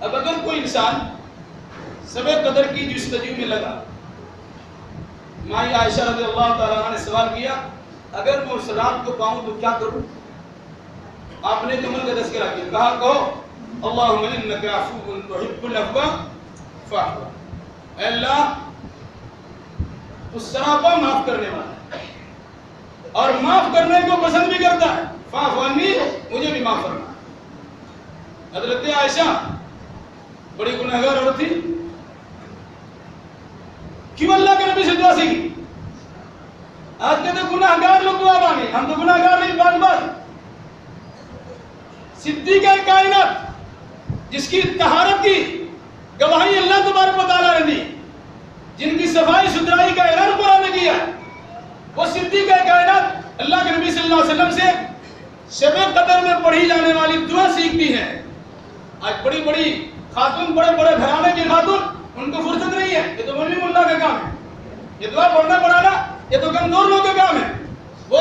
اب اگر کوئی انسان شب قدر کی جستجو میں لگا، مائی عائشہ رضی اللہ تعالیٰ عنہ نے سوال کیا اگر میں اس رات کو پاؤں تو کیا کروں؟ آپ نے عمل کا تذکرہ کیا. کہا کہو اللہم انک عفو تحب العفو فاعف عنی. اے اللہ تو سراپا معاف کرنے والا ہے اور معاف کرنے کو پسند بھی کرتا ہے. فاعف عنی، مجھے بھی معاف کرنا. حضرت عائشہ بڑی گنہگار عورت تھی. کیوں اللہ کے نبی سے دعا سیکھی؟ آج کہتے ہیں گناہگار لوگ دعا مانگے، ہم تو گناہگار نہیں. بات صدیقہ کائنات جس کی طہارت کی گواہی اللہ تبارک و تعالیٰ نے دی، جن کی صفائی ستھرائی کا اعلان قرآن نے کیا، وہ صدیقہ کائنات اللہ کے نبی صلی اللہ علیہ وسلم سے شب قدر میں پڑھی جانے والی دعا سیکھتی ہے. آج بڑی بڑی خاتون، بڑے بڑے گھرانے کی خاتون، ان کو فرصت نہیں ہے. یہ تو مولوی ملا کا کام ہے، یہ دعا پڑھنا پڑھانا یہ تو کمزور لوگوں کا کام ہے. وہ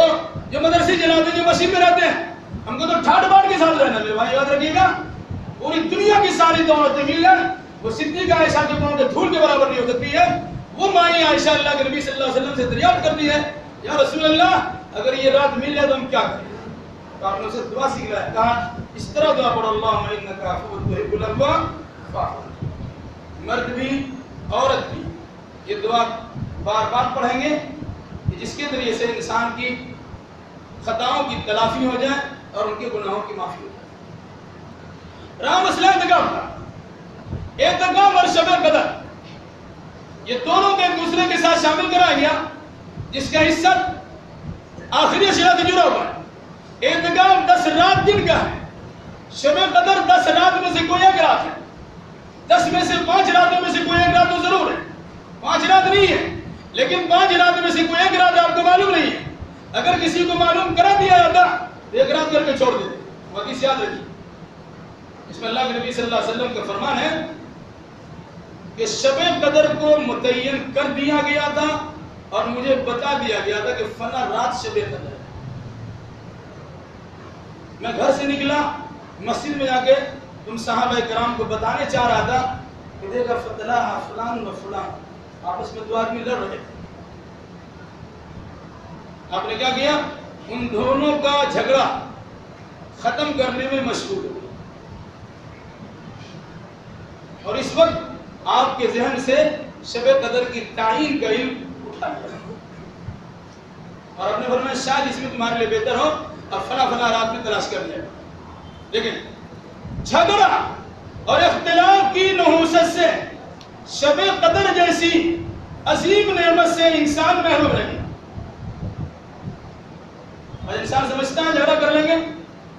جو مدرسے چلاتے جو مسجد میں رہتے ہیں، ہم کو تو ٹھاٹ باٹ کے ساتھ رہنا. میرے بھائی یاد رکھیے گا، پوری دنیا کی ساری دولتیں مل جائیں وہ صدیقہ عائشہ کے پاؤں کے دھول کے برابر نہیں ہو سکتی ہے. وہ مائی عائشہ اللہ کے نبی صلی اللہ علیہ وسلم سے دریافت کرتی ہے یا رسول اللہ اگر یہ رات مل جائے تو ہم کیا کریں؟ تو آپ نے اسے دعا سکھلایا. کہا اس طرح دعا پڑھو اللہم انک عفو تحب العفو فاعف عنی. مرد بھی عورت بھی یہ دعا بار بار پڑھیں گے جس کے ذریعے سے انسان کی خطاؤں کی تلافی ہو جائے اور ان کے گناہوں کی معافی ہو جائے. رہا مسئلہ اعتکاف کا. اعتکاف اور شب قدر یہ دونوں کو ایک دوسرے کے ساتھ شامل کرایا گیا جس کا حصہ آخری عشرہ سے جڑا ہوا ہے. اعتکاف 10 رات دن کا ہے، شب قدر 10 رات میں سے کوئی ایک رات ہے. 10 میں سے 5 راتوں میں سے کوئی ایک رات تو ضرور ہے. 5 رات نہیں ہے لیکن 5 رات میں سے کوئی ایک رات آپ کو معلوم نہیں ہے. اگر کسی کو معلوم کرا دیا جاتا تو ایک رات کر کے چھوڑ دیتے. حدیث یاد رکھیے، اس میں اللہ کے نبی صلی اللہ علیہ وسلم کا فرمان ہے کہ شب قدر کو متعین کر دیا گیا تھا اور مجھے بتا دیا گیا تھا کہ فلاں رات شب قدر ہے. میں گھر سے نکلا، مسجد میں جا کے تم صحابہ کرام کو بتانے چاہ رہا تھا کہ دیکھا فتلہ فلان و فلان، آپس میں 2 آدمی لڑ رہے تھے. آپ نے کیا کیا؟ ان دونوں کا جھگڑا ختم کرنے میں مشغول ہو. اور اس وقت آپ کے ذہن سے شب قدر کی تعین کا علم اٹھا لیا اور آپ نے فرمایا شاید اس میں تمہارے لیے بہتر ہو اور فلاں رات میں تلاش کر لیا. لیکن جھگڑا اور اختلاف کی نحوست سے شب قدر جیسی عظیم نعمت سے انسان محروم رہ گیا. اور انسان سمجھتا ہے جھگڑا کر لیں گے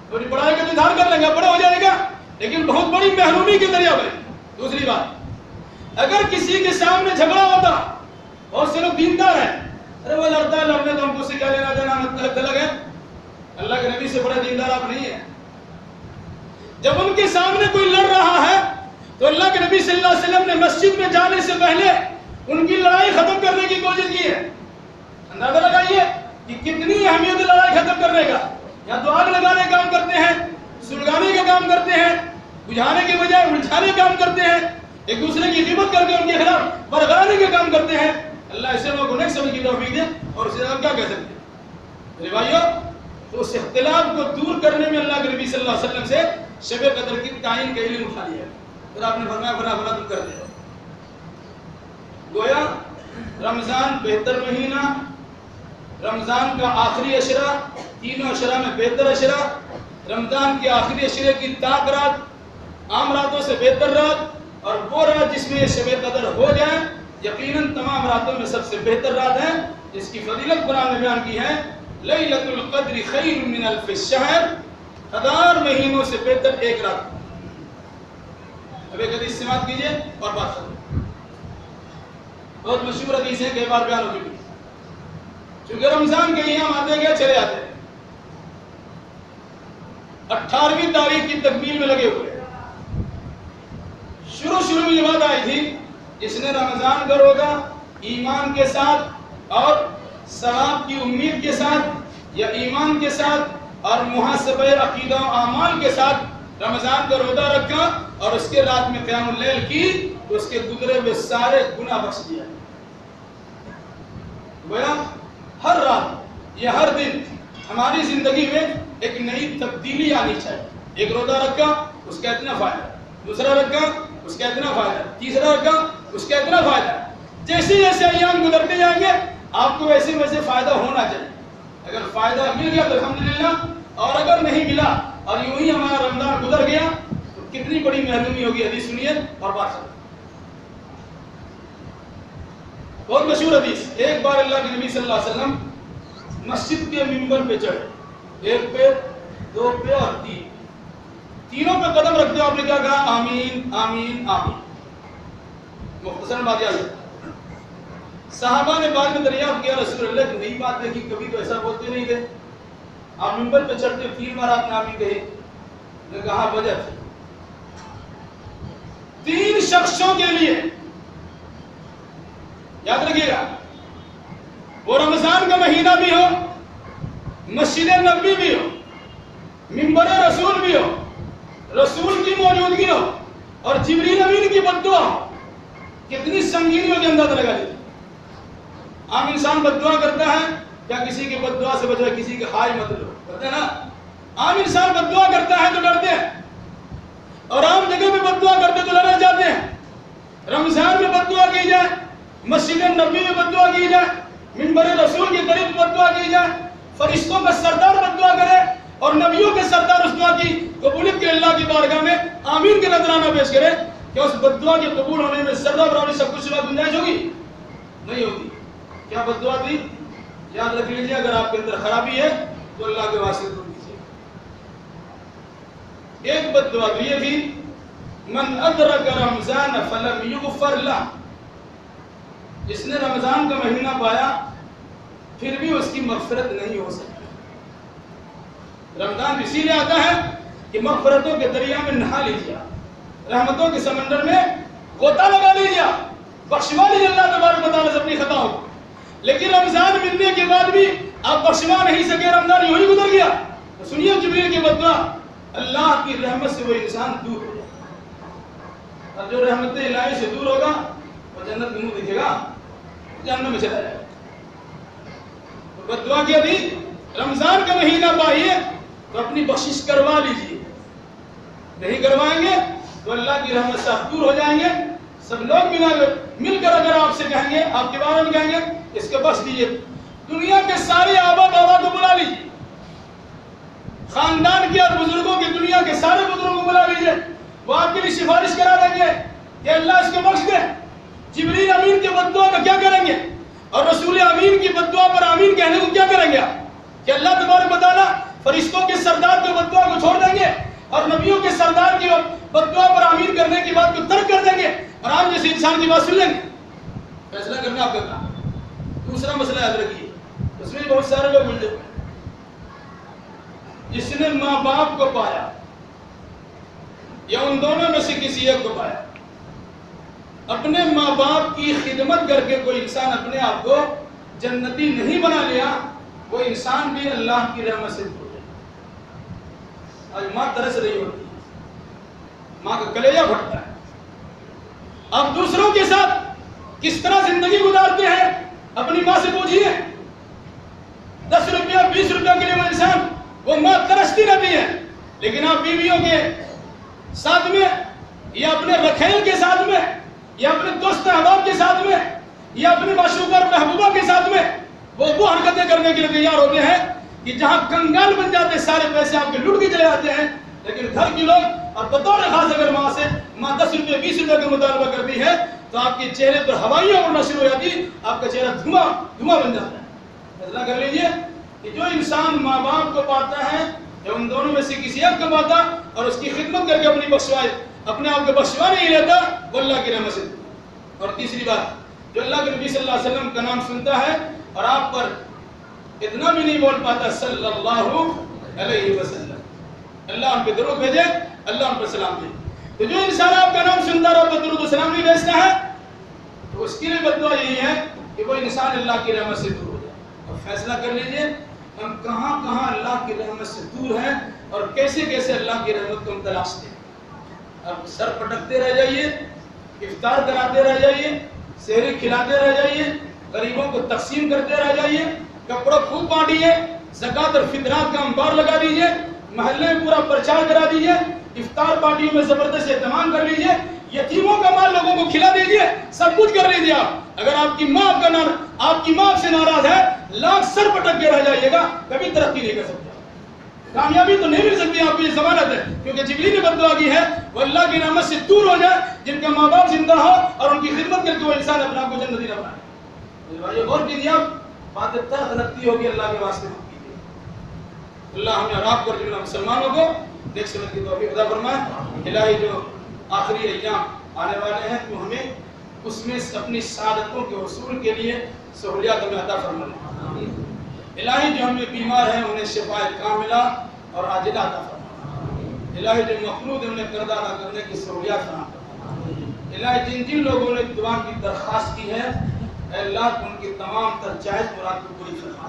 تھوڑی پڑھائی کا اظہار کر لیں گے بڑا ہو جائے گا, لیکن بہت بڑی محرومی کے ذریعہ بنے. دوسری بات, اگر کسی کے سامنے جھگڑا ہوتا, بہت سے لوگ دیندار ہیں, ارے وہ لڑتا ہے, لڑنے تو ہم کو سکھا لینا دینا الگ ہے, اللہ کے نبی سے بڑے دیندار آپ نہیں ہیں. جب ان کے سامنے کوئی لڑ رہا ہے تو اللہ کے نبی صلی اللہ علیہ وسلم نے مسجد میں جانے سے پہلے ان کی لڑائی ختم کرنے کی کوشش کی ہے. اندازہ لگائیے کہ کتنی اہمیت ہے لڑائی ختم کرنے کا. یا تو آگ لگانے کا کام کرتے ہیں, سلگانے کا کام کرتے ہیں, بجھانے کے بجائے الجھانے کا کام کرتے ہیں, ایک دوسرے کی غیبت کر کے ان کے خلاف برگلانے کا کام کرتے ہیں. اللہ ایسے لوگوں کو نیک سمجھ کی توفیق دے. اور اس سے ہم کیا کہہ سکتے ہیں میرے بھائیوں, تو اس اختلاف کو دور کرنے میں اللہ کے نبی صلی اللہ علیہ وسلم سے شب قدر کی تعین کا علم اٹھا لیا. پھر آپ نے فرمایا فلا تم کر دے. گویا رمضان بہتر مہینہ, رمضان کا آخری عشرہ, تینوں عشرہ میں بہتر عشرہ, رمضان کے آخری عشرے کی طاق رات, عام راتوں سے بہتر رات, اور وہ رات جس میں شب قدر ہو جائے یقیناً تمام راتوں میں سب سے بہتر رات ہے, جس کی فضیلت قرآن نے بیان کی ہے. لیلۃ القدر خیر من الف الشہر, 1000 مہینوں سے بہتر ایک رات. اب ایک حدیث سماعت کیجئے اور بات کریں. بہت مشہور حدیث ہے, کئی بار بیان ہو چکی. چونکہ رمضان کے ایام آتے گئے چلے آتے ہیں, 18ویں تاریخ کی تکمیل میں لگے ہوئے. شروع میں یہ بات آئی تھی, جس نے رمضان کا روزہ ایمان کے ساتھ اور ثواب کی امید کے ساتھ یا ایمان کے ساتھ اور محاسبہ عقیدہ و اعمال کے ساتھ رمضان کا روزہ رکھا اور اس کے رات میں قیام اللیل کی, تو اس کے گزرے ہوئے سارے گناہ بخش دیا. گویا ہر رات یا ہر دن ہماری زندگی میں ایک نئی تبدیلی آنی چاہیے. ایک روزہ رکھا اس کا اتنا فائدہ, دوسرا رکھا اس کا اتنا فائدہ, تیسرا رکھا اس کا اتنا فائدہ. جیسے جیسے ایام گزرتے جائیں گے آپ کو ویسے ویسے فائدہ ہونا چاہیے. اگر فائدہ مل گیا تو الحمدللہ, اور اگر نہیں ملا اور یوں ہی ہمارا رمضان گزر گیا تو کتنی بڑی محرومی ہوگی. حدیث سنیے اور بات سنیے. بہت مشہور حدیث. ایک بار اللہ کے نبی صلی اللہ علیہ وسلم مسجد کے منبر پہ چڑھے, ایک پہ, دو پہ اور تینوں پہ قدم رکھتے آپ نے کیا کہا؟ آمین آمین آمین. مختصر بات یاد ہے. صحابہ نے بعد میں دریافت کیا رسول اللہ کی نئی بات ہے کہ کبھی تو ایسا بولتے نہیں تھے, آپ منبر پہ چڑھتے 3 بار آپ نے آمین کہی. نے کہا وجہ تھی 3 شخصوں کے لیے, یاد رکھیے گا, وہ رمضان کا مہینہ بھی ہو, مسجد نبوی بھی ہو, منبر رسول بھی ہو, رسول کی موجودگی ہو اور جبریل امین کی بددعا ہو. کتنی سنگینی ہوگی اندازہ لگا لیجیے. عام انسان بددعا کرتا ہے, کیا کسی کی بددعا سے بچے, کسی کے ہائے مت لو, کرتے ہیں نا. عام انسان بددعا کرتا ہے تو ڈرتے ہیں, اور عام جگہ میں بددعا کرتے تو لڑے جاتے ہیں. رمضان میں بددعا کی جائے, مسجد نبوی میں بددعا کی جائے, منبر رسول کے قریب بددعا کی جائے, فرشتوں کا سردار بددعا کرے اور نبیوں کے سردار اس دعا کی قبولیت کے اللہ کی بارگاہ میں آمین کے نذرانہ پیش کرے, کیا اس بددعا کے قبول ہونے میں ذرہ برابر سب کچھ گنجائش ہوگی؟ نہیں ہوگی. کیا بددعا تھی؟ یاد رکھ لیجیے, اگر آپ کے اندر خرابی ہے تو اللہ کے واسطے دور کیجیے. ایک بددعا تو یہ تھی, من ادرک رمضان فلم یغفر لہ, جس نے رمضان کا مہینہ پایا پھر بھی اس کی مغفرت نہیں ہو سکتی. رمضان اسی لیے آتا ہے کہ مغفرتوں کے دریا میں نہا لیجیے, رحمتوں کے سمندر میں غوطہ لگا لیجیے, بخشوا لیجیے اللہ تبارک و تعالیٰ سے اپنی خطاؤں کو. لیکن رمضان ملنے کے بعد بھی آپ بخشوا نہیں سکے, رمضان یوں ہی گزر گیا, تو سنیے جبریل کی بددعا, اللہ کی رحمت سے وہ انسان دور ہو جائے. اور جو رحمت الہی سے دور ہوگا وہ جنت میں منہ دکھے گا, جہنم میں چلا جائے گا. تو بددعا کیا تھی؟ رمضان کا مہینہ پائیے تو اپنی بخشش کروا لیجیے, نہیں کروائیں گے تو اللہ کی رحمت سے آپ دور ہو جائیں گے. سب لوگ مل کر اگر آپ سے کہیں گے, آپ کے بارے میں کہیں گے اس کو بخش دیجیے, دنیا کے سارے آبا بابا کو بلا لیجیے, خاندان کے اور بزرگوں کے, دنیا کے سارے بزرگوں کو بلا لیجیے, وہ آپ کے لیے سفارش کرا دیں گے کہ اللہ اس کو بخش دے. جبریل امین کے بددعا کا کیا کریں گے؟ اور رسول امین کی بددعا پر آمین کہنے کو کیا کریں گے آپ؟ کہ اللہ تبارک و تعالیٰ فرشتوں کے سردار کے بددعا کو چھوڑ دیں گے اور نبیوں کے سردار کی بددعا پر آمین کرنے کی بات کو ترک کر دیں گے اور آپ جیسے انسان کی بات سن لیں گے؟ فیصلہ کرنا آپ کا کام۔ دوسرا مسئلہ یاد رکھیے، اس میں بہت سارے لوگ الجھے ہوئے ہیں۔ جس نے ماں باپ کو پایا یا ان دونوں میں سے کسی ایک کو پایا، اپنے ماں باپ کی خدمت کر کے کوئی انسان اپنے آپ کو جنتی نہیں بنا لیا، وہ انسان بھی اللہ کی رحمت سے دور ہے۔ آج ماں ترس رہی ہوتی ہے، ماں کا کلیجہ پھٹتا ہے۔ اب دوسروں کے ساتھ کس طرح زندگی گزارتے ہیں اپنی ماں سے پوچھئے۔ 10 روپیہ 20 روپیہ کے لیے وہ انسان، وہ ماں ترستی رہتی ہے، لیکن آپ بیویوں کے ساتھ میں یا اپنے رکھیل کے ساتھ میں یا اپنے دوست احباب کے ساتھ میں یا اپنے معشوقہ اور محبوبہ کے ساتھ میں وہ حرکتیں کرنے کے لیے تیار ہوتے ہیں کہ جہاں کنگال بن جاتے سارے پیسے آپ کے لٹ کے چلے جاتے ہیں، لیکن گھر کے لوگ اور بطور خاص اگر ماں سے 10 روپے 20 روپے کا مطالبہ کرتی ہے تو آپ کے چہرے پر ہوائیاں اڑنا شروع ہو جاتی، آپ کا چہرہ دھواں بن جاتا ہے۔ فیصلہ کر لیجئے کہ جو انسان ماں باپ کو پاتا ہے یا ان دونوں میں سے کسی ایک کو پاتا اور اس کی خدمت کر کے اپنے آپ کو بخشوا نہیں لیتا، وہ اللہ کی رحمت سے۔ اور تیسری بات، جو اللہ کے نبی صلی اللہ علیہ وسلم کا نام سنتا ہے اور آپ پر اتنا بھی نہیں بول پاتا صلی اللہ علیہ وسلم، اللہ ان پہ درود بھیجے، اللہ ان پر سلام بھیجے۔ تو جو انسان آپ کا نام سنتا اور آپ پر درود و سلام نہیں بھیجتا ہے تو اس کی لیے بددعا یہی ہے کہ وہ انسان اللہ کی رحمت سے دور ہو جائے۔ اور فیصلہ کر لیجئے ہم کہاں کہاں اللہ کی رحمت سے دور ہیں اور کیسے کیسے اللہ کی رحمت کو ہم تلاشتے ہیں۔ اب سر پٹکتے رہ جائیے، افطار کراتے رہ جائیے، سحری کھلاتے رہ جائیے، غریبوں کو تقسیم کرتے رہ جائیے، کپڑا خوب بانٹیے، زکوٰۃ اور فطرات کا انبار لگا دیجئے، محلے میں پورا پرچار کرا دیجئے، افطار پارٹیوں میں زبردست اہتمام کر لیجئے، یتیموں کا مال لوگوں کو کھلا دیجئے، سب کچھ کر لیجئے آپ۔ اگر آپ کی ماں آپ کی ماں سے ناراض ہے، لاکھ سر پٹک کے رہ جائیے گا، کبھی ترقی نہیں کر سکتے، کامیابی تو نہیں مل سکتی آپ کو، یہ ضمانت ہے، کیونکہ جبریل نے بددعا کی ہے وہ اللہ کی رحمت سے دور ہو جائے جن کا ماں باپ زندہ ہو اور ان کی خدمت کر کے وہ انسان اپنے آپ کو جنتی نہ بنائے۔ بھائی غور کیجیے، آپ بات تلخ لگتی ہوگی، اللہ کے واسطے مت کیجیے۔ اللہ ہمیں اور آپ کو جملہ مسلمانوں کو دیکھ سمجھ کی توفیق عطا فرمائے۔ الہی جو آخری ایام آنے والے ہیں تو ہمیں اس میں اپنی سعادتوں کے حصول کے لیے سہولیات ہمیں عطا فرمائے۔ الہی جو ہمیں بیمار ہیں انہیں شفاء کاملہ اور عاجلہ عطا فرمائے۔ الہی جو مقروض ہیں انہیں قرض ادا کرنے کی سہولیات فراہم فرمائے۔ الہی جن جن لوگوں نے دعا کی درخواست کی ہے اے اللہ ان کی تمام تر جائز مراد کو پوری فرما۔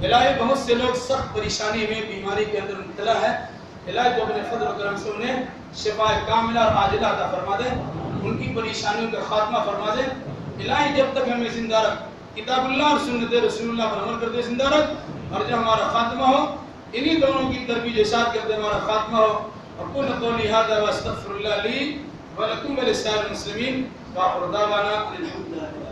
الہی بہت سے لوگ سخت پریشانی میں بیماری کے اندر مبتلا ہے، الہی جو اپنے فضل و کرم سے انہیں شفاء کاملہ اور عاجلہ عطا فرما دے، ان کی پریشانیوں کا خاتمہ فرما دے۔ الہی جب تک ہمیں زندہ رکھ، کتاب اللہ اور سنت رسول اللہ پر عمل کرتے زندہ رکھ، اور جب ہمارا خاتمہ ہو انہی دونوں کی تربیت ارشاد کرتے ہمارا خاتمہ ہو۔ اقول قولی ھذا واستغفر اللہ لی ولکم ولسائر المسلمین وآخر دعوانا الحمد للہ۔